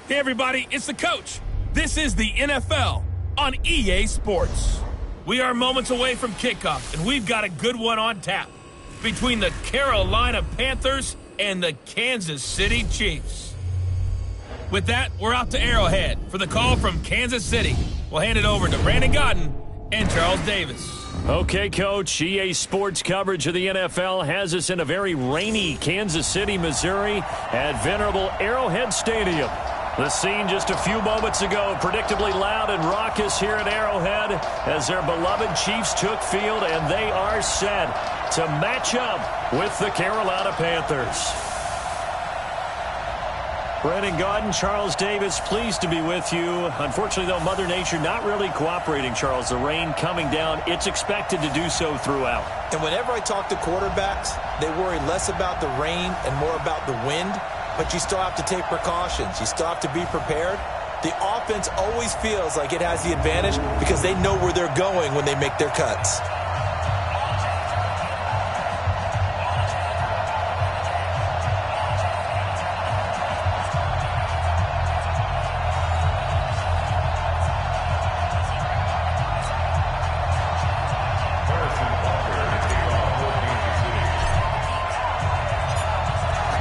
Hey everybody, it's the coach. This is the NFL on EA Sports. We are moments away from kickoff, and we've got a good one on tap between the Carolina Panthers and the Kansas City Chiefs. With that, we're out to Arrowhead for the call from Kansas City. We'll hand it over to Brandon Godden and Charles Davis. Okay, Coach, EA Sports coverage of the NFL has us in a very rainy Kansas City, Missouri at venerable Arrowhead Stadium. The scene just a few moments ago, predictably loud and raucous here at Arrowhead as their beloved Chiefs took field, and they are set to match up with the Carolina Panthers. Brandon Godden, Charles Davis, pleased to be with you. Unfortunately, though, Mother Nature not really cooperating, Charles. The rain coming down, it's expected to do so throughout. And whenever I talk to quarterbacks, they worry less about the rain and more about the wind. But you still have to take precautions. You still have to be prepared. The offense always feels like it has the advantage because they know where they're going when they make their cuts.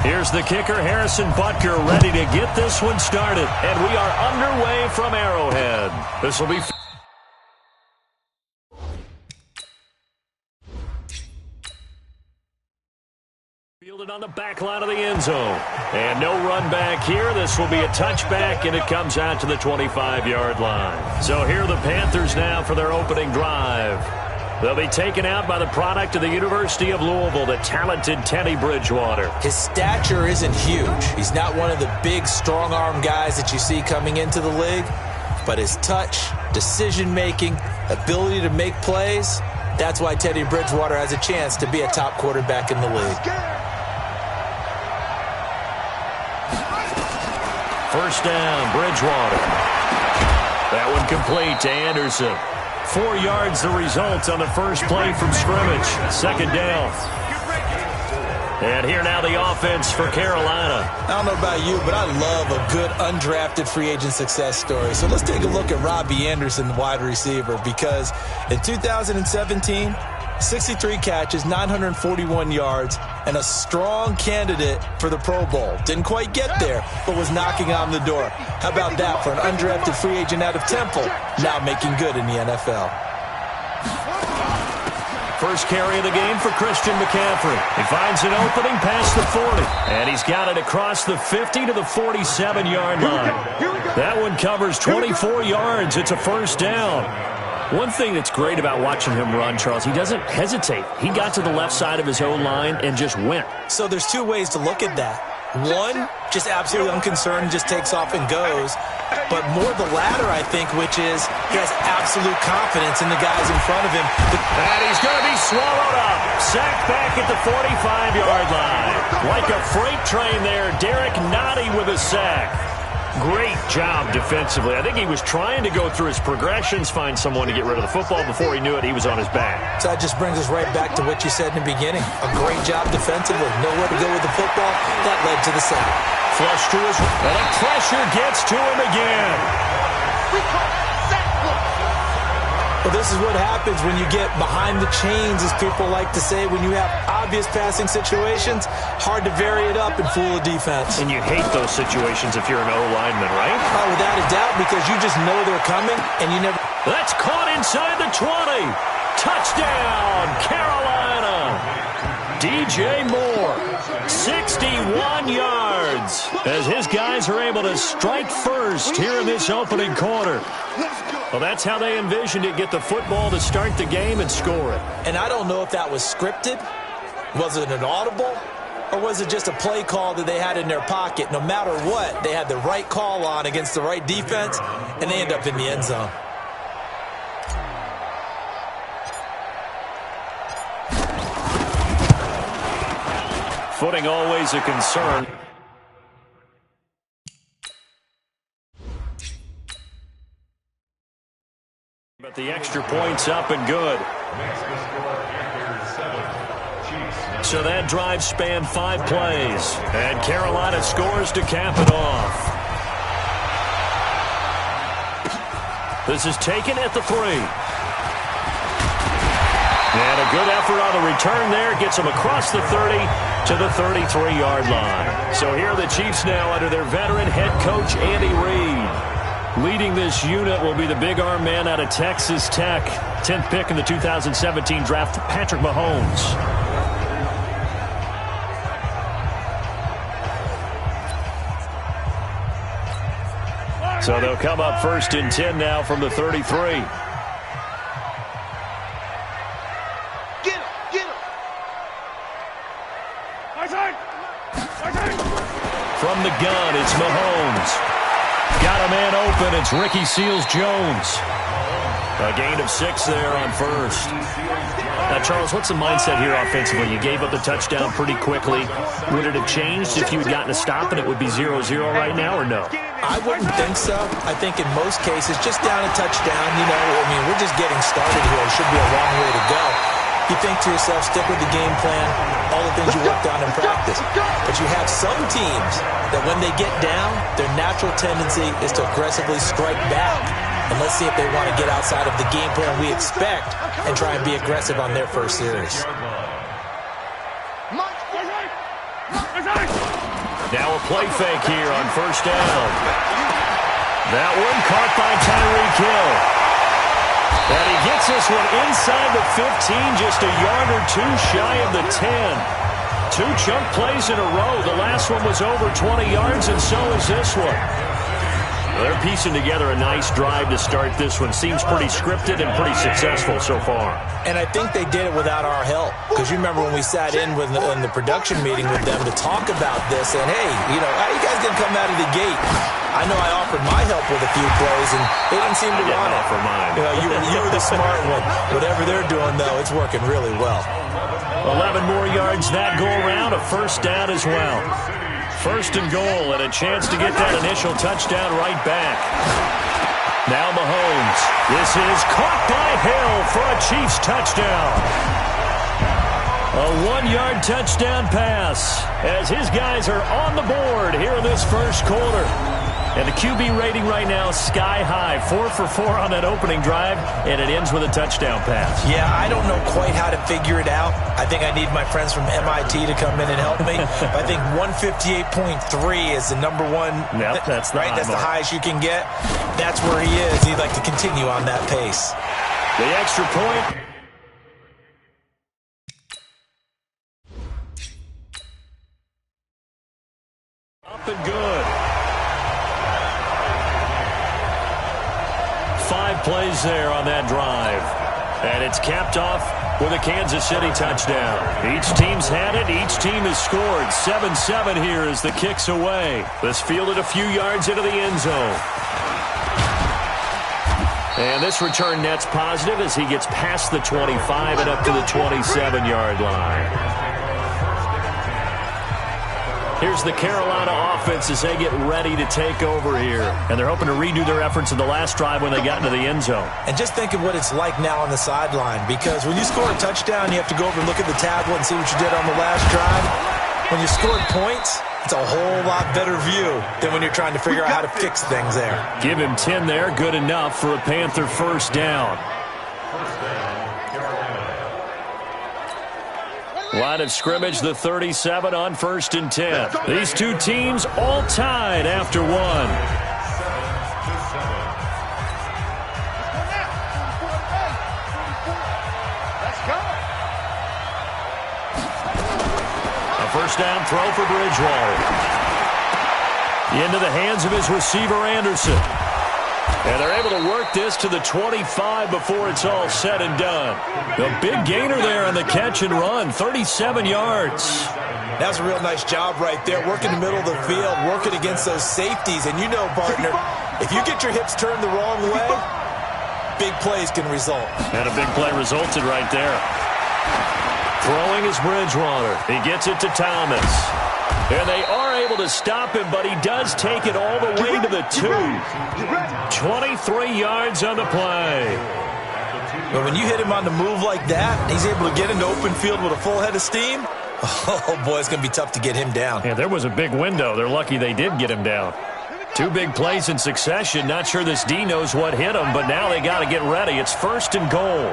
Here's the kicker, Harrison Butker, ready to get this one started. And we are underway from Arrowhead. This will be... fielded on the back line of the end zone. And no run back here. This will be a touchback, and it comes out to the 25-yard line. So here are the Panthers now for their opening drive. They'll be taken out by the product of the University of Louisville, the talented Teddy Bridgewater. His stature isn't huge. He's not one of the big, strong-arm guys that you see coming into the league. But his touch, decision-making, ability to make plays, that's why Teddy Bridgewater has a chance to be a top quarterback in the league. First down, Bridgewater. That one complete to Anderson. 4 yards the result on the first play from scrimmage. Second down. And here now the offense for Carolina. I don't know about you, but I love a good undrafted free agent success story. So let's take a look at Robbie Anderson, the wide receiver, because in 2017, 63 catches, 941 yards, and a strong candidate for the Pro Bowl. Didn't quite get there, but was knocking on the door. How about that for an undrafted free agent out of Temple, now making good in the NFL? First carry of the game for Christian McCaffrey. He finds an opening past the 40, and he's got it across the 50 to the 47-yard line. That one covers 24 yards. It's a first down. One thing that's great about watching him run, Charles, he doesn't hesitate. He got to the left side of his own line and just went. So there's two ways to look at that. One, just absolutely unconcerned, just takes off and goes. But more the latter, I think, which is he has absolute confidence in the guys in front of him. And he's going to be swallowed up. Sacked back at the 45-yard line. Like a freight train there, Derek Nottie with a sack. Great job defensively. I think he was trying to go through his progressions, find someone to get rid of the football. Before he knew it, he was on his back. So that just brings us right back to what you said in the beginning. A great job defensively. Nowhere to go with the football. That led to the sack. Flush to his... and the pressure gets to him again. We call that sack block. Well, this is what happens when you get behind the chains, as people like to say. When you have obvious passing situations, hard to vary it up and fool a defense. And you hate those situations if you're an O-lineman, right? Oh, without a doubt, because you just know they're coming, and you never... That's caught inside the 20. Touchdown, Carolina. DJ Moore, 61 yards, as his guys are able to strike first here in this opening quarter. Well, that's how they envisioned it, get the football to start the game and score it. And I don't know if that was scripted. Was it an audible? Or was it just a play call that they had in their pocket? No matter what, they had the right call on against the right defense, and they end up in the end zone. Footing always a concern. But the extra point's up and good. So that drive spanned 5 plays. And Carolina scores to cap it off. This is taken at the 3. And a good effort on the return there. Gets him across the 30 to the 33-yard line. So here are the Chiefs now under their veteran head coach, Andy Reid. Leading this unit will be the big arm man out of Texas Tech. 10th pick in the 2017 draft, Patrick Mahomes. So they'll come up 1st and 10 now from the 33. Get him! Get him! From the gun, it's Mahomes. Got a man open. It's Ricky Seals-Jones. A gain of 6 there on 1st. Now, Charles, what's the mindset here offensively? You gave up the touchdown pretty quickly. Would it have changed if you had gotten a stop and it would be 0-0 right now, or no? I wouldn't think so. I think in most cases, just down a touchdown, we're just getting started here. It should be a long way to go. You think to yourself, stick with the game plan, all the things you worked on in practice. But you have some teams that when they get down, their natural tendency is to aggressively strike back. And let's see if they want to get outside of the game plan we expect and try and be aggressive on their first series. Now a play fake here on 1st down. That one caught by Tyreek Hill. And he gets this one inside the 15, just a yard or 2 shy of the 10. 2 chunk plays in a row. The last one was over 20 yards, and so is this one. They're piecing together a nice drive to start this one. Seems pretty scripted and pretty successful so far. And I think they did it without our help. Because you remember when we sat in the production meeting with them to talk about this, and hey, how you guys going to come out of the gate? I know I offered my help with a few plays, and they didn't seem to want it. For mine. You were the smart one. Whatever they're doing, though, it's working really well. 11 more yards that go around, a 1st down as well. 1st and goal, and a chance to get that initial touchdown right back. Now Mahomes. This is caught by Hill for a Chiefs touchdown. A 1-yard touchdown pass as his guys are on the board here in this 1st quarter. And the QB rating right now, sky high. 4 for 4 on that opening drive, and it ends with a touchdown pass. Yeah, I don't know quite how to figure it out. I think I need my friends from MIT to come in and help me. I think 158.3 is the number one. Yep, that's the right. That's the highest you can get. That's where he is. He'd like to continue on that pace. The extra point. Up and good. 5 plays there on that drive. And it's capped off with a Kansas City touchdown. Each team's had it. Each team has scored. 7-7 here as the kick's away. This fielded a few yards into the end zone. And this return net's positive as he gets past the 25 and up to the 27-yard line. Here's the Carolina offense as they get ready to take over here. And they're hoping to redo their efforts in the last drive when they got into the end zone. And just think of what it's like now on the sideline, because when you score a touchdown, you have to go over and look at the tablet and see what you did on the last drive. When you scored points, it's a whole lot better view than when you're trying to figure out how to fix things there. Give him 10 there. Good enough for a Panther 1st down. Line of scrimmage, the 37 on 1st and 10. These two teams all tied after 1. A 1st down throw for Bridgewater. Into the hands of his receiver, Anderson. And they're able to work this to the 25 before it's all said and done. A big gainer there on the catch and run, 37 yards. That's a real nice job right there, working the middle of the field, working against those safeties. And you know, partner, if you get your hips turned the wrong way, big plays can result. And a big play resulted right there. Throwing is Bridgewater. He gets it to Thomas. And they are able to stop him, but he does take it all the way to the 2. 23 yards on the play. But when you hit him on the move like that, he's able to get into open field with a full head of steam. Oh, boy, it's going to be tough to get him down. Yeah, there was a big window. They're lucky they did get him down. Two big plays in succession. Not sure this D knows what hit him, but now they got to get ready. It's 1st and goal.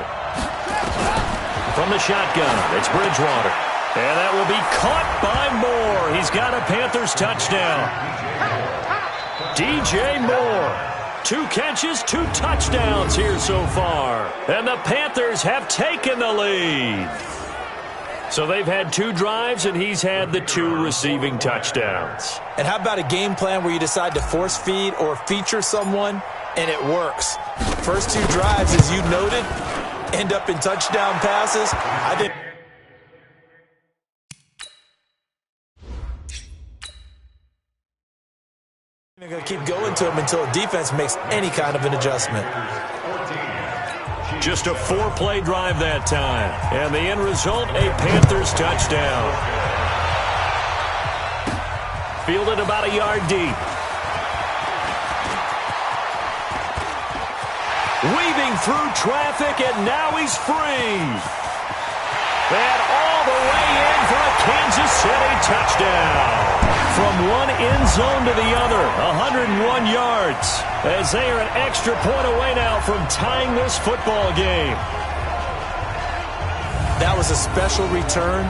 From the shotgun, it's Bridgewater. And that will be caught by Moore. He's got a Panthers touchdown. DJ Moore. 2 catches, 2 touchdowns here so far. And the Panthers have taken the lead. So they've had 2 drives, and he's had the 2 receiving touchdowns. And how about a game plan where you decide to force feed or feature someone, and it works? First 2 drives, as you noted, end up in touchdown passes. I think they're going to keep going to him until the defense makes any kind of an adjustment. Just a 4-play drive that time. And the end result, a Panthers touchdown. Fielded about a yard deep. Weaving through traffic, and now he's free. And all the way in for a Kansas City touchdown. From one end zone to the other, 101 yards, as they are an extra point away now from tying this football game. That was a special return,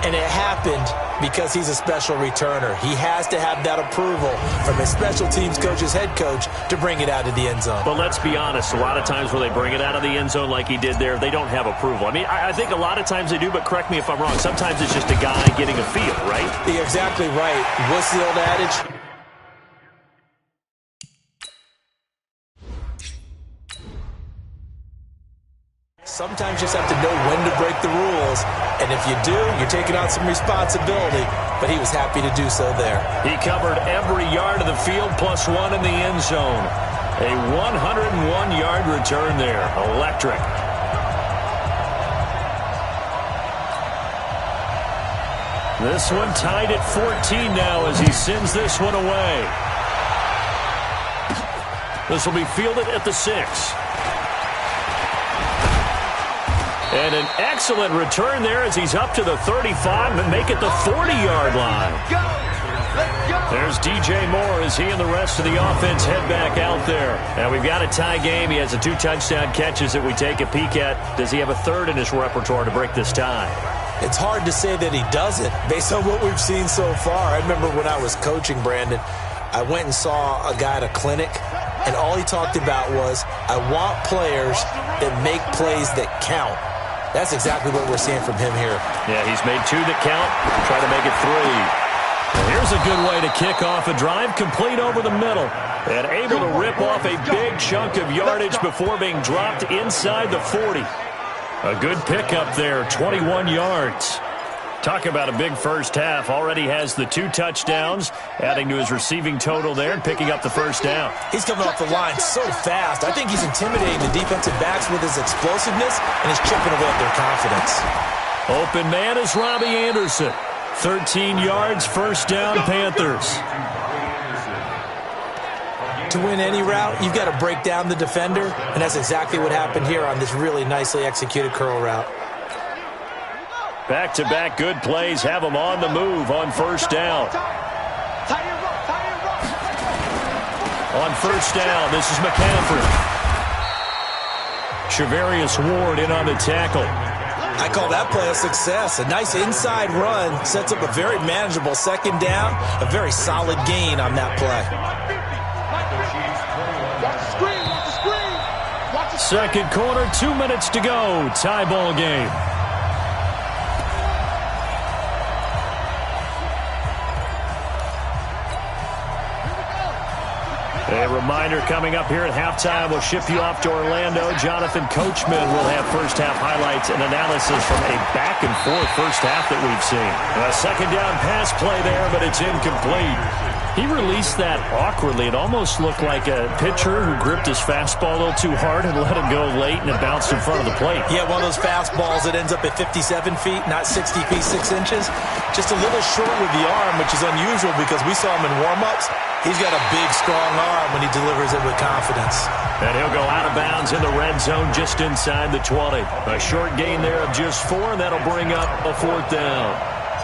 and it happened because he's a special returner. He has to have that approval from his special teams coach's head coach to bring it out of the end zone. But let's be honest, a lot of times when they bring it out of the end zone like he did there, they don't have approval. I mean, I think a lot of times they do, but correct me if I'm wrong. Sometimes it's just a guy getting a feel, right? You're exactly right. What's the old adage? Sometimes you just have to know when to break the rules, and if you do, you're taking on some responsibility, but he was happy to do so there. He covered every yard of the field plus 1 in the end zone. A 101-yard return there. Electric. This one tied at 14 now as he sends this one away. This will be fielded at the 6. And an excellent return there as he's up to the 35 and make it the 40-yard line. There's DJ Moore as he and the rest of the offense head back out there. Now we've got a tie game. He has the 2 touchdown catches that we take a peek at. Does he have a 3rd in his repertoire to break this tie? It's hard to say that he doesn't based on what we've seen so far. I remember when I was coaching Brandon, I went and saw a guy at a clinic, and all he talked about was, I want players that make plays that count. That's exactly what we're seeing from him here. Yeah, he's made 2 that count. Try to make it 3. Well, here's a good way to kick off a drive, complete over the middle. And able to rip off a big chunk of yardage before being dropped inside the 40. A good pickup there, 21 yards. Talk about a big first half. Already has the 2 touchdowns, adding to his receiving total there and picking up the first down. He's coming off the line so fast. I think he's intimidating the defensive backs with his explosiveness, and he's chipping away at their confidence. Open man is Robbie Anderson. 13 yards, first down, Panthers. To win any route, you've got to break down the defender, and that's exactly what happened here on this really nicely executed curl route. Back-to-back good plays have him on the move on first down. On first down, this is McCaffrey. Shavarius Ward in on the tackle. I call that play a success. A nice inside run sets up a very manageable 2nd down, a very solid gain on that play. Second quarter, 2 minutes to go. Tie ball game. A reminder coming up here at halftime. We'll ship you off to Orlando. Jonathan Coachman will have first half highlights and analysis from a back-and-forth first half that we've seen. A 2nd down pass play there, but it's incomplete. He released that awkwardly. It almost looked like a pitcher who gripped his fastball a little too hard and let it go late, and it bounced in front of the plate. Yeah, one of those fastballs that ends up at 57 feet, not 60 feet, 6 inches. Just a little short with the arm, which is unusual because we saw him in warm-ups. He's got a big, strong arm when he delivers it with confidence. And he'll go out of bounds in the red zone just inside the 20. A short gain there of just 4, and that'll bring up a 4th down.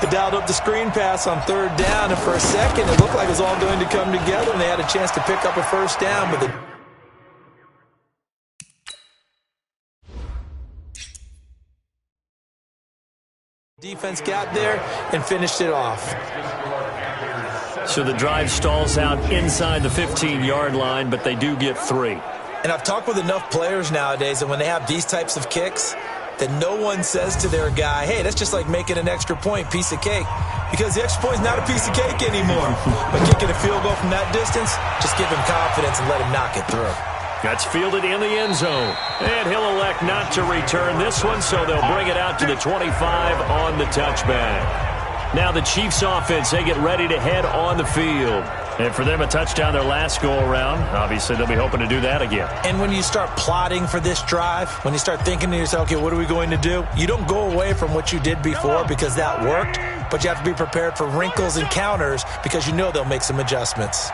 They dialed up the screen pass on third down, and for a second, it looked like it was all going to come together, and they had a chance to pick up a first down, but the defense got there and finished it off. So the drive stalls out inside the 15-yard line, but they do get 3. And I've talked with enough players nowadays that when they have these types of kicks, that no one says to their guy, hey, that's just like making an extra point, piece of cake. Because the extra point is not a piece of cake anymore. But kicking a field goal from that distance, just give him confidence and let him knock it through. That's fielded in the end zone. And he'll elect not to return this one, so they'll bring it out to the 25 on the touchback. Now the Chiefs offense, they get ready to head on the field. And for them, a touchdown their last go-around. Obviously, they'll be hoping to do that again. And when you start plotting for this drive, when you start thinking to yourself, okay, what are we going to do? You don't go away from what you did before because that worked, but you have to be prepared for wrinkles and counters because you know they'll make some adjustments.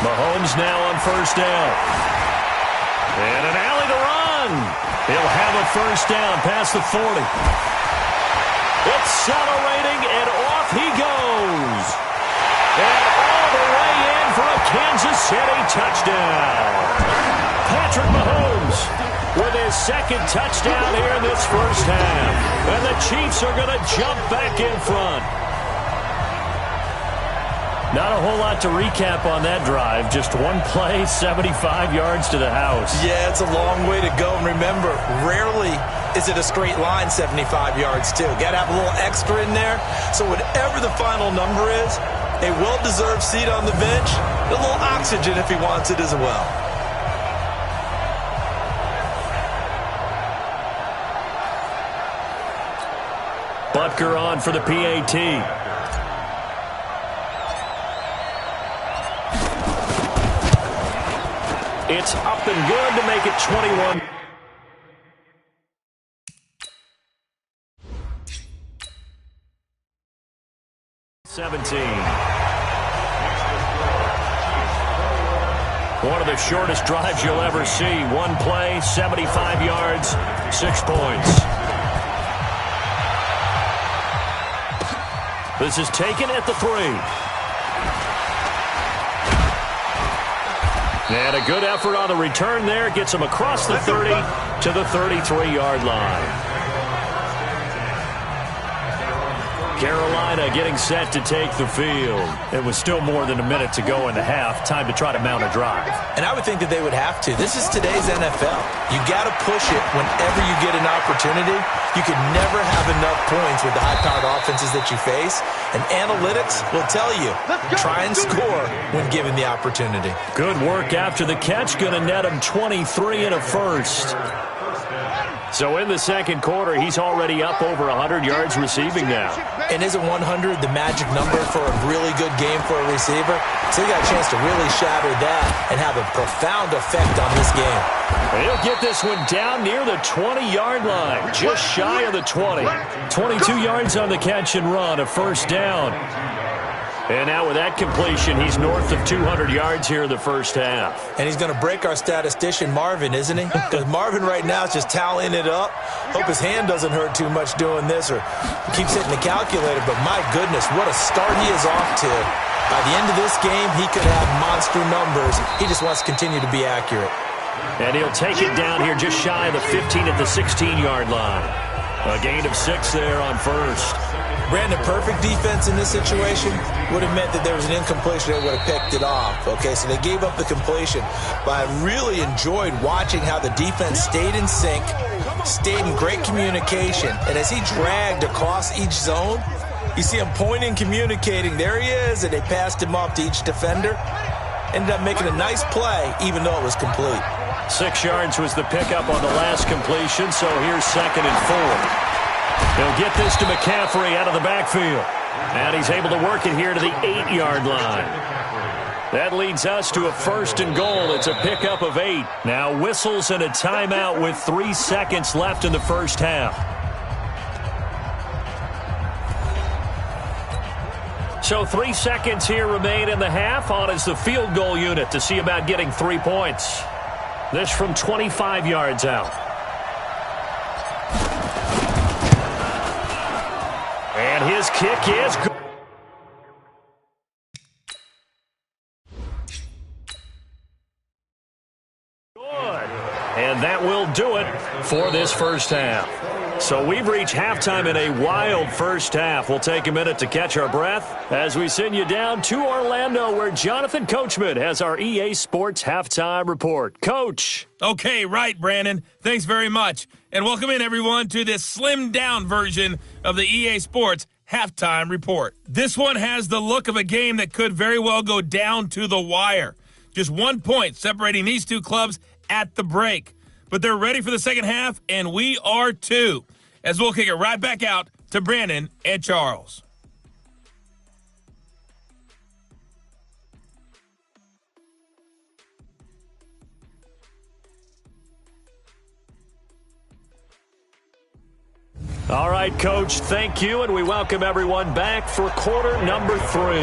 Mahomes now on first down. And an alley to run. He'll have a first down past the 40. Accelerating, and off he goes. And all the way in for a Kansas City touchdown. Patrick Mahomes with his second touchdown here in this first half. And the Chiefs are going to jump back in front. Not a whole lot to recap on that drive. Just one play, 75 yards to the house. Yeah, it's a long way to go. And remember, rarely is it a straight line 75 yards, too. Got to have a little extra in there. So whatever the final number is, a well-deserved seat on the bench, a little oxygen if he wants it as well. Butker on for the PAT. It's up and good to make it 21. One of the shortest drives you'll ever see. One play, 75 yards, 6 points. This is taken at the 3. And a good effort on the return there. Gets him across the 30 to the 33-yard line. Carolina getting set to take the field. It was still more than a minute to go in the half. Time to try to mount a drive. And I would think that they would have to. This is today's NFL. You got to push it whenever you get an opportunity. You can never have enough points with the high-powered offenses that you face. And analytics will tell you, try and score when given the opportunity. Good work after the catch. Going to net him 23 and a first. So in the second quarter, he's already up over 100 yards receiving now. And isn't 100 the magic number for a really good game for a receiver? So he got a chance to really shatter that and have a profound effect on this game. He'll get this one down near the 20-yard line, just shy of the 20. 22 yards on the catch and run, a first down. And now with that completion, he's north of 200 yards here in the first half. And he's going to break our statistician, Marvin, isn't he? Because Marvin right now is just tallying it up. Hope his hand doesn't hurt too much doing this or keeps hitting the calculator. But my goodness, what a start he is off to. By the end of this game, he could have monster numbers. He just wants to continue to be accurate. And he'll take it down here just shy of the 15 at the 16-yard line. A gain of 6 there on first. Brandon, perfect defense in this situation would have meant that there was an incompletion. They would have picked it off. Okay, so they gave up the completion. But I really enjoyed watching how the defense stayed in sync, stayed in great communication. And as he dragged across each zone, you see him pointing, communicating. There he is, and they passed him off to each defender. Ended up making a nice play, even though it was complete. 6 yards was the pickup on the last completion, so here's 2nd and 4. He'll get this to McCaffrey out of the backfield. And he's able to work it here to the 8-yard line. That leads us to a 1st and goal. It's a pickup of 8. Now whistles and a timeout with 3 seconds left in the first half. So 3 seconds here remain in the half. On is the field goal unit to see about getting 3 points. This from 25 yards out. And his kick is good. And that will do it for this first half. So we've reached halftime in a wild first half. We'll take a minute to catch our breath as we send you down to Orlando, where Jonathan Coachman has our EA Sports halftime report. Coach. Okay, right, Brandon. Thanks very much. And welcome in, everyone, to this slimmed-down version of the EA Sports halftime report. This one has the look of a game that could very well go down to the wire. Just 1 point separating these two clubs at the break. But they're ready for the second half, and we are too, as we'll kick it right back out to Brandon and Charles. All right, Coach, thank you, and we welcome everyone back for quarter number 3.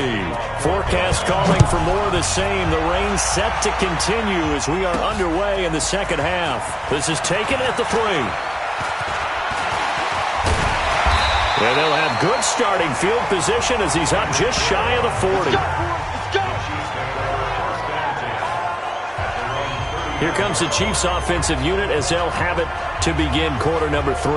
Forecast calling for more of the same. The rain set to continue as we are underway in the second half. This is taken at the 3. And they'll have good starting field position as he's up just shy of the 40. Here comes the Chiefs offensive unit as they'll have it to begin quarter number 3.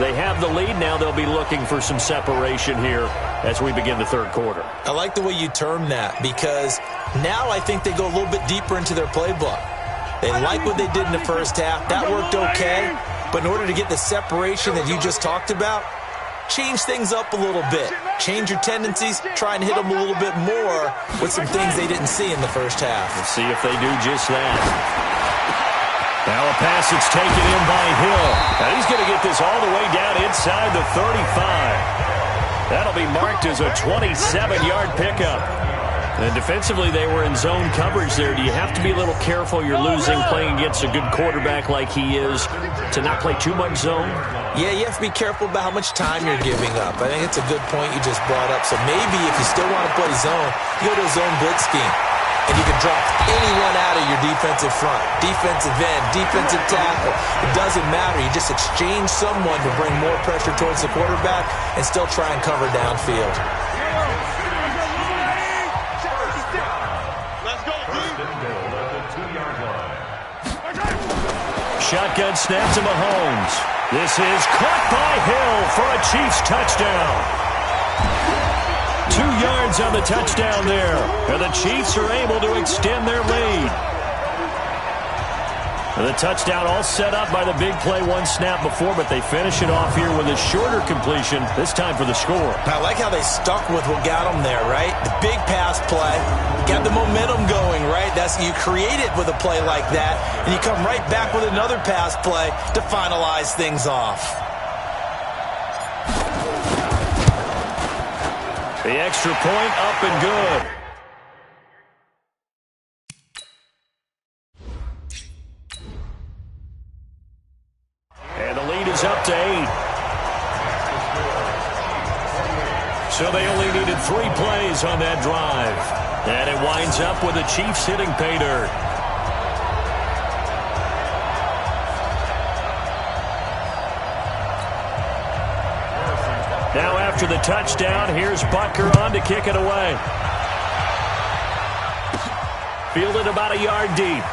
They have the lead. Now they'll be looking for some separation here as we begin the third quarter. I like the way you term that, because now I think they go a little bit deeper into their playbook. They like what they did in the first half. That worked okay. But in order to get the separation that you just talked about, change things up a little bit. Change your tendencies. Try and hit them a little bit more with some things they didn't see in the first half. Let's see if they do just that. Now a pass that's taken in by Hill. Now he's going to get this all the way down inside the 35. That'll be marked as a 27-yard pickup. And defensively, they were in zone coverage there. Do you have to be a little careful? You're losing playing against a good quarterback like he is to not play too much zone? Yeah, you have to be careful about how much time you're giving up. I think it's a good point you just brought up. So maybe if you still want to play zone, you go to a zone blitz scheme. And you can drop anyone out of your defensive front, defensive end, defensive tackle. It doesn't matter. You just exchange someone to bring more pressure towards the quarterback and still try and cover downfield. Shotgun snap to Mahomes. This is caught by Hill for a Chiefs touchdown. 2 yards on the touchdown there. And the Chiefs are able to extend their lead. And the touchdown all set up by the big play, 1 snap before, but they finish it off here with a shorter completion, this time for the score. I like how they stuck with what got them there, right? The big pass play, got the momentum going, right? You create it with a play like that, and you come right back with another pass play to finalize things off. The extra point up and good. And the lead is up to 8. So they only needed 3 plays on that drive. And it winds up with the Chiefs hitting pay dirt. Now after the touchdown, here's Butker on to kick it away. Fielded about a yard deep.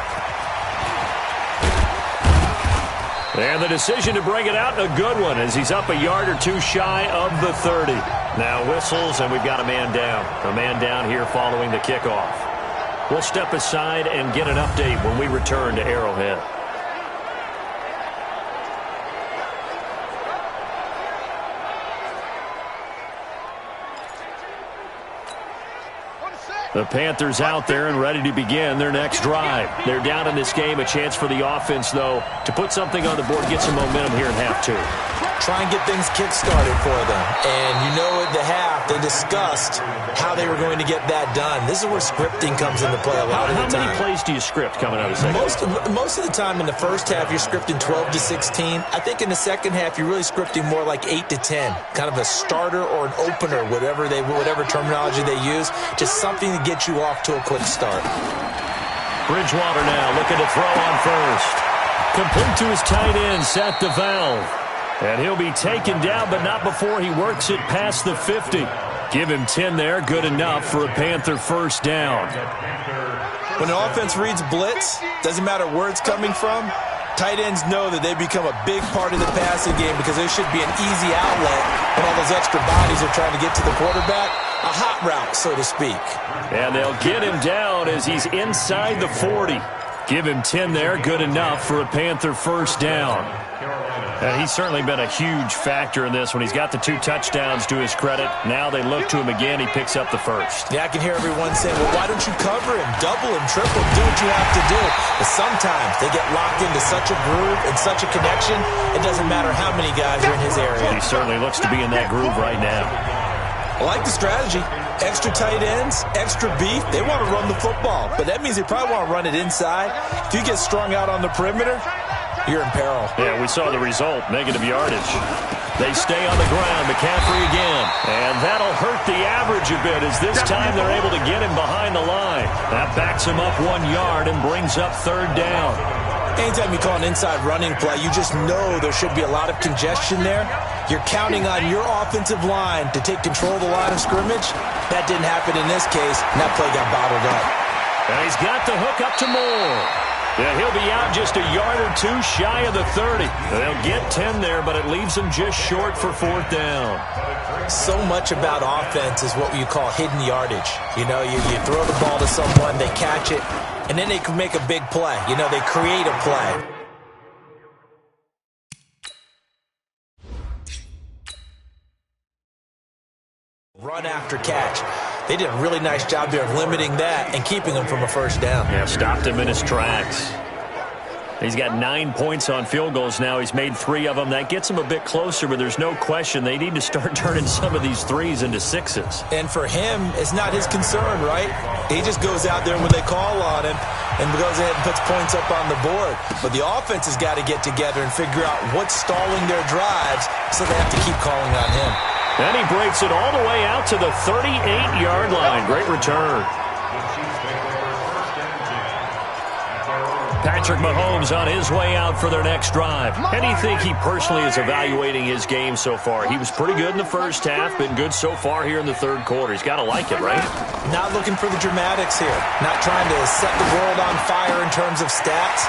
And the decision to bring it out, a good one, as he's up a yard or 2 shy of the 30. Now whistles, and we've got a man down. A man down here following the kickoff. We'll step aside and get an update when we return to Arrowhead. The Panthers out there and ready to begin their next drive. They're down in this game. A chance for the offense, though, to put something on the board, get some momentum here in half 2. Try and get things kick-started for them. And you know at the half, they discussed how they were going to get that done. This is where scripting comes into play a lot of the time. How many plays do you script coming out of the second half? Most of the time in the first half, you're scripting 12 to 16. I think in the second half, you're really scripting more like 8 to 10. Kind of a starter or an opener, whatever terminology they use. Just something to get you off to a quick start. Bridgewater now looking to throw on first. Complete to his tight end, Seth DeValve. And he'll be taken down, but not before he works it past the 50. Give him 10 there, good enough for a Panther first down. When an offense reads blitz, doesn't matter where it's coming from, tight ends know that they become a big part of the passing game because there should be an easy outlet when all those extra bodies are trying to get to the quarterback. A hot route, so to speak. And they'll get him down as he's inside the 40. Give him 10 there, good enough for a Panther first down. And he's certainly been a huge factor in this when he's got the 2 touchdowns to his credit. Now they look to him again. He picks up the first. Yeah, I can hear everyone saying, well, why don't you cover him, double him, triple him, do what you have to do. But sometimes they get locked into such a groove and such a connection, it doesn't matter how many guys are in his area. He certainly looks to be in that groove right now. I like the strategy. Extra tight ends, extra beef. They want to run the football, but that means they probably want to run it inside. If you get strung out on the perimeter, you're in peril. Yeah, we saw the result, negative yardage. They stay on the ground, McCaffrey again. And that'll hurt the average a bit as this time they're able to get him behind the line. That backs him up 1 yard and brings up third down. Anytime you call an inside running play, you just know there should be a lot of congestion there. You're counting on your offensive line to take control of the line of scrimmage. That didn't happen in this case, and that play got bottled up. And he's got the hook up to Moore. Yeah, he'll be out just a yard or 2 shy of the 30. They'll get 10 there, but it leaves him just short for fourth down. So much about offense is what you call hidden yardage. You know, you throw the ball to someone, they catch it, and then they can make a big play. You know, they create a play. Run after catch. They did a really nice job there of limiting that and keeping him from a first down. Yeah, stopped him in his tracks. He's got 9 points on field goals now. He's made 3 of them. That gets him a bit closer, but there's no question they need to start turning some of these 3s into 6s. And for him, it's not his concern, right? He just goes out there when they call on him and goes ahead and puts points up on the board. But the offense has got to get together and figure out what's stalling their drives, so they have to keep calling on him. And he breaks it all the way out to the 38-yard line. Great return. Patrick Mahomes on his way out for their next drive. How do you think he personally is evaluating his game so far? He was pretty good in the first half, been good so far here in the third quarter. He's got to like it, right? Not looking for the dramatics here. Not trying to set the world on fire in terms of stats.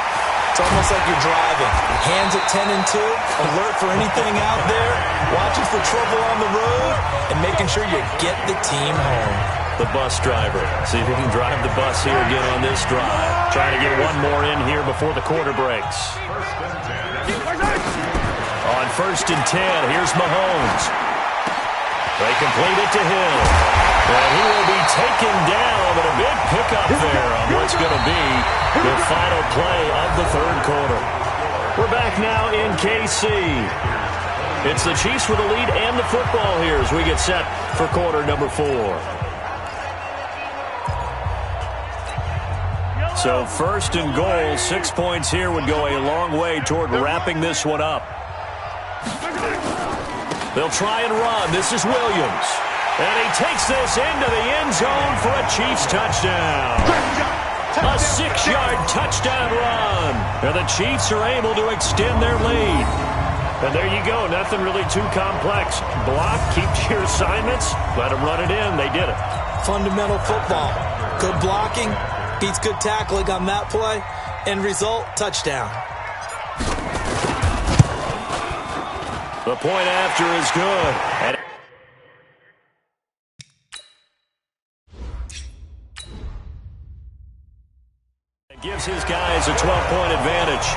It's almost like you're driving. Hands at 10 and 2, alert for anything out there, watching for trouble on the road, and making sure you get the team home. The bus driver. See if he can drive the bus here again on this drive. Trying to get one more in here before the quarter breaks. On first and 10, here's Mahomes. They complete it to Hill. And he will be taken down, but a big pickup there on what's going to be the final play of the third quarter. We're back now in KC. It's the Chiefs with the lead and the football here as we get set for quarter number 4. So first and goal, 6 points here would go a long way toward wrapping this one up. They'll try and run. This is Williams. And he takes this into the end zone for a Chiefs touchdown. A 6-yard touchdown run. And the Chiefs are able to extend their lead. And there you go. Nothing really too complex. Block, keep to your assignments, let them run it in. They did it. Fundamental football. Good blocking. Beats good tackling on that play. End result, touchdown. The point after is good. And it gives his guys a 12-point advantage.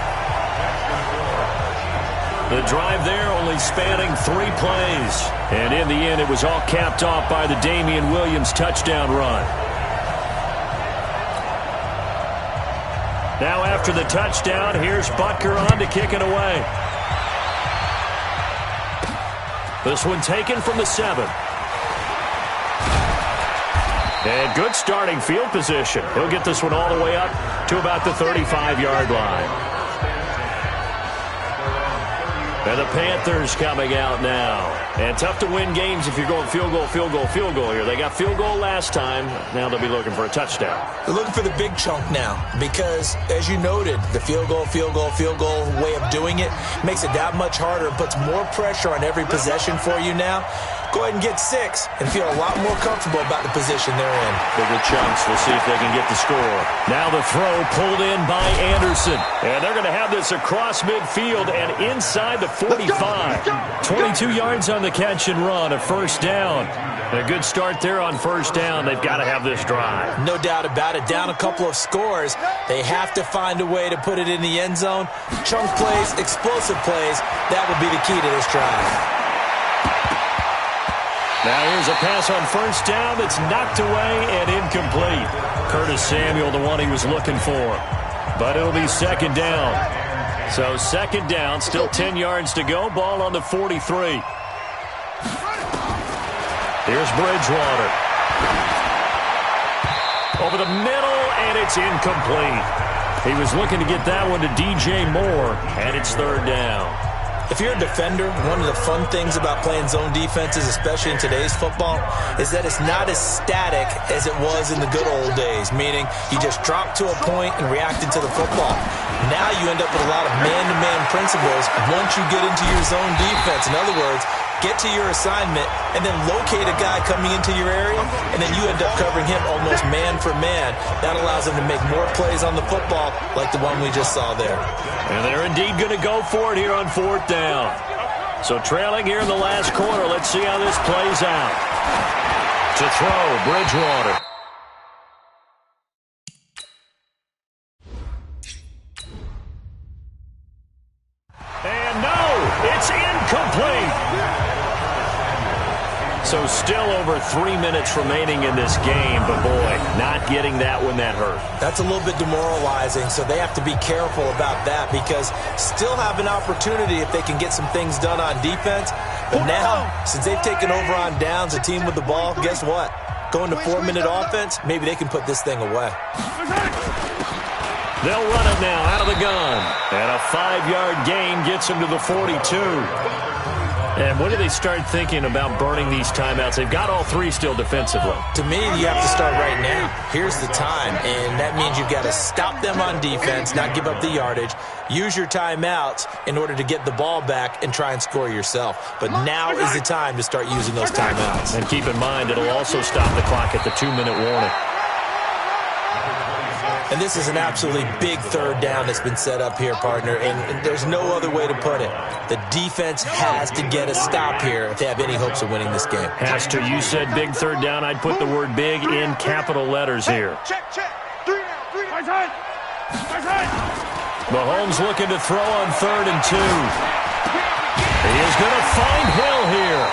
The drive there only spanning 3 plays. And in the end, it was all capped off by the Damian Williams touchdown run. Now after the touchdown, here's Butker on to kick it away. This one taken from the 7. And good starting field position. He'll get this one all the way up to about the 35-yard line. And the Panthers coming out now. And tough to win games if you're going field goal, field goal, field goal here. They got field goal last time. Now they'll be looking for a touchdown. They're looking for the big chunk now because, as you noted, the field goal way of doing it makes it that much harder and puts more pressure on every possession for you now. Go ahead and get 6 and feel a lot more comfortable about the position they're in. Bigger chunks. We'll see if they can get the score. Now the throw pulled in by Anderson. And they're going to have this across midfield and inside the 45. 22 yards on the catch and run, a first down. A good start there on first down. They've got to have this drive. No doubt about it. Down a couple of scores. They have to find a way to put it in the end zone. Chunk plays, explosive plays. That will be the key to this drive. Now here's a pass on first down that's knocked away and incomplete. Curtis Samuel, the one he was looking for. But it'll be second down. So second down, still 10 yards to go. Ball on the 43. Here's Bridgewater. Over the middle, and it's incomplete. He was looking to get that one to DJ Moore, and it's third down. If you're a defender, one of the fun things about playing zone defenses, especially in today's football, is that it's not as static as it was in the good old days, meaning you just drop to a point and reacted to the football. Now you end up with a lot of man-to-man principles once you get into your zone defense. In other words, get to your assignment and then locate a guy coming into your area, and then you end up covering him almost man for man. That allows him to make more plays on the football like the one we just saw there. And they're indeed going to go for it here on fourth down. So trailing here in the last quarter. Let's see how this plays out. To throw, Bridgewater. And no, it's incomplete. So still over 3 minutes remaining in this game, but boy, not getting that one that hurt. That's a little bit demoralizing, so they have to be careful about that because still have an opportunity if they can get some things done on defense. But now, since they've taken over on downs, a team with the ball, guess what? Going to 4-minute offense, maybe they can put this thing away. They'll run it now out of the gun. And a 5-yard gain gets them to the 42. And when do they start thinking about burning these timeouts? They've got all 3 still defensively. To me, you have to start right now. Here's the time, and that means you've got to stop them on defense, not give up the yardage, use your timeouts in order to get the ball back and try and score yourself. But now is the time to start using those timeouts. And keep in mind, it'll also stop the clock at the 2-minute warning. And this is an absolutely big third down that's been set up here, partner, and there's no other way to put it. The defense has to get a stop here if they have any hopes of winning this game. Has to. You said big third down. I'd put the word big in capital letters here. Check. 3 down. Mahomes looking to throw on 3rd and 2. He is going to find Hill here.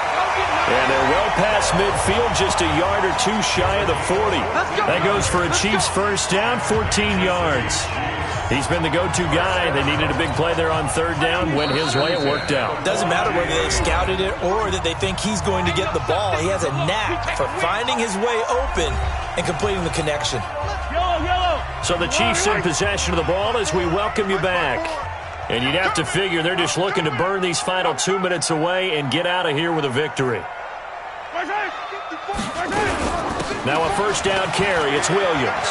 And they're well past midfield, just a yard or 2 shy of the 40. That goes for a Chiefs first down, 14 yards. He's been the go-to guy. They needed a big play there on 3rd down. Went his way, it worked out. Doesn't matter whether they've scouted it or that they think he's going to get the ball. He has a knack for finding his way open and completing the connection. So the Chiefs in possession of the ball as we welcome you back. And you'd have to figure they're just looking to burn these final 2 minutes away and get out of here with a victory. Now a first down carry. It's Williams.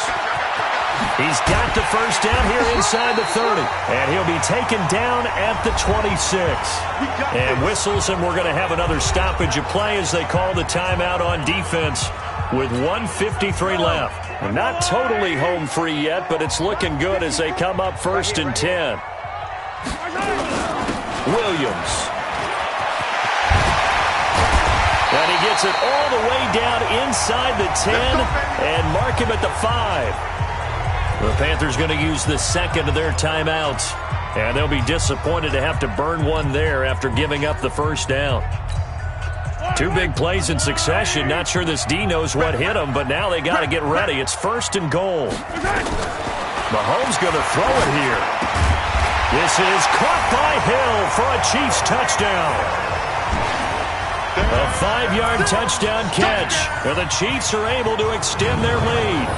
He's got the first down here inside the 30. And he'll be taken down at the 26. And whistles, and we're going to have another stoppage of play as they call the timeout on defense with 1:53 left. We're not totally home free yet, but it's looking good as they come up 1st and 10. Williams. And he gets it all the way down inside the 10 and mark him at the 5. The Panthers going to use the second of their timeouts. And they'll be disappointed to have to burn one there after giving up the first down. 2 big plays in succession. Not sure this D knows what hit him, but now they got to get ready. It's 1st and goal. Mahomes going to throw it here. This is caught by Hill for a Chiefs touchdown. A 5-yard touchdown catch. And the Chiefs are able to extend their lead.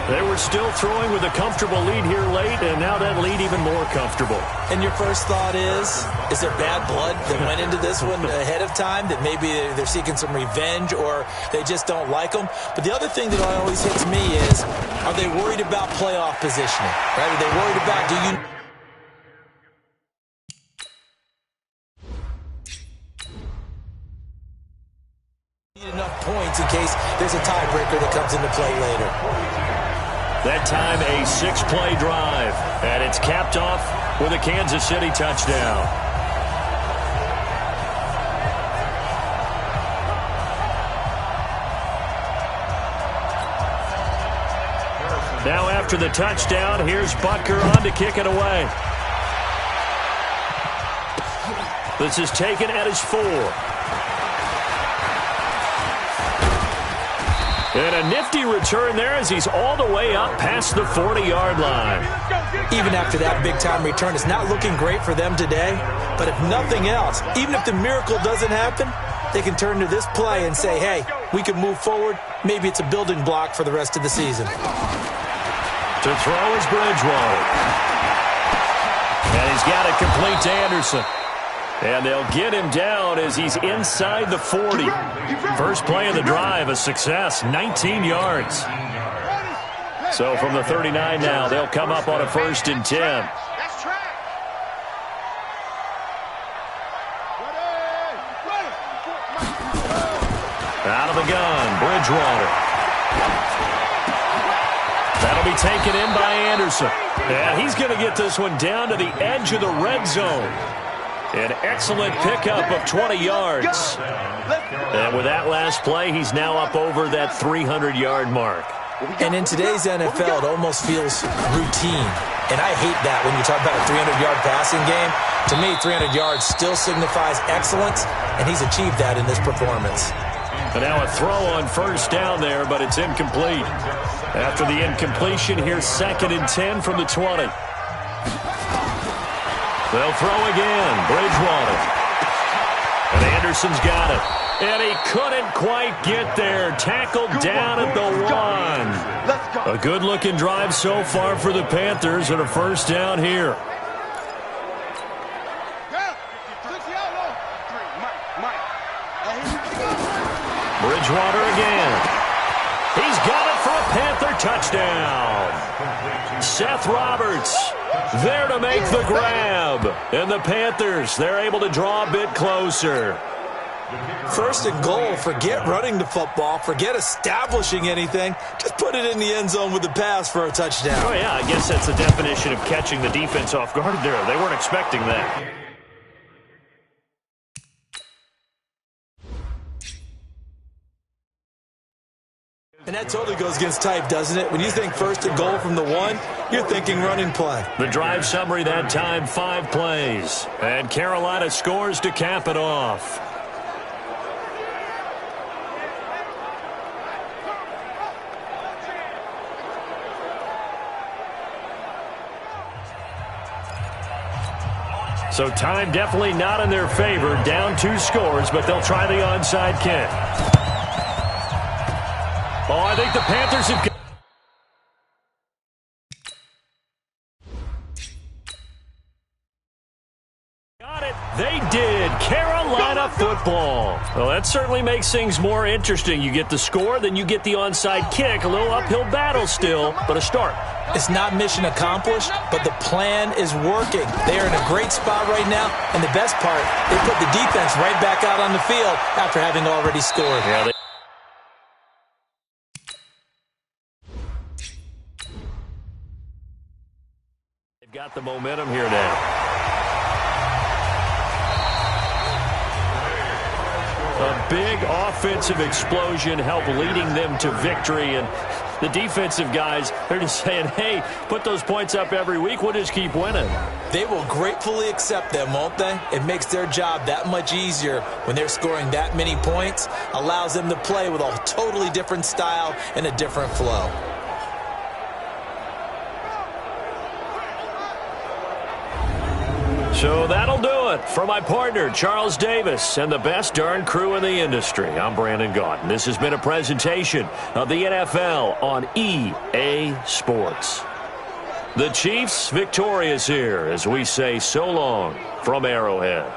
They were still throwing with a comfortable lead here late, and now that lead even more comfortable. And your first thought is there bad blood that went into this one ahead of time, that maybe they're seeking some revenge or they just don't like them? But the other thing that always hits me is, are they worried about playoff positioning? Right? Are they worried about, do you... enough points in case there's a tiebreaker that comes into play later. That time a 6-play drive, and it's capped off with a Kansas City touchdown. Now after the touchdown, here's Butker on to kick it away. This is taken at his 4. And a nifty return there as he's all the way up past the 40-yard line. Even after that big-time return, it's not looking great for them today. But if nothing else, even if the miracle doesn't happen, they can turn to this play and say, hey, we can move forward. Maybe it's a building block for the rest of the season. To throw is Bridgewater. And he's got it complete to Anderson. And they'll get him down as he's inside the 40. First play of the drive, a success, 19 yards. So from the 39 now, they'll come up on a 1st and 10. Out of the gun, Bridgewater. That'll be taken in by Anderson. And he's going to get this one down to the edge of the red zone. An excellent pickup of 20 yards. And with that last play, he's now up over that 300-yard mark. And in today's NFL, it almost feels routine. And I hate that when you talk about a 300-yard passing game. To me, 300 yards still signifies excellence, and he's achieved that in this performance. And now a throw on 1st down there, but it's incomplete. After the incompletion, here's 2nd and 10 from the 20. They'll throw again, Bridgewater. And Anderson's got it. And he couldn't quite get there. Tackled down at the 1. A good-looking drive so far for the Panthers and a 1st down here. Bridgewater again. He's got it for a Panther touchdown. Seth Roberts there to make the grab. And the Panthers, they're able to draw a bit closer. 1st and goal. Forget running the football. Forget establishing anything. Just put it in the end zone with the pass for a touchdown. Oh, yeah, I guess that's the definition of catching the defense off guard there. They weren't expecting that. And that totally goes against type, doesn't it? When you think 1st and goal from the 1, you're thinking running play. The drive summary that time, 5 plays. And Carolina scores to cap it off. So time definitely not in their favor. Down 2 scores, but they'll try the onside kick. Oh, I think the Panthers have got it. They did. Carolina football. Well, that certainly makes things more interesting. You get the score, then you get the onside kick. A little uphill battle still, but a start. It's not mission accomplished, but the plan is working. They are in a great spot right now, and the best part, they put the defense right back out on the field after having already scored. Yeah, they've got the momentum here now. A big offensive explosion helped leading them to victory, and the defensive guys, they're just saying, hey, put those points up every week, we'll just keep winning. They will gratefully accept them, won't they? It makes their job that much easier when they're scoring that many points, allows them to play with a totally different style and a different flow. So that'll do it. For my partner, Charles Davis, and the best darn crew in the industry, I'm Brandon Gaudin. This has been a presentation of the NFL on EA Sports. The Chiefs victorious here as we say so long from Arrowhead.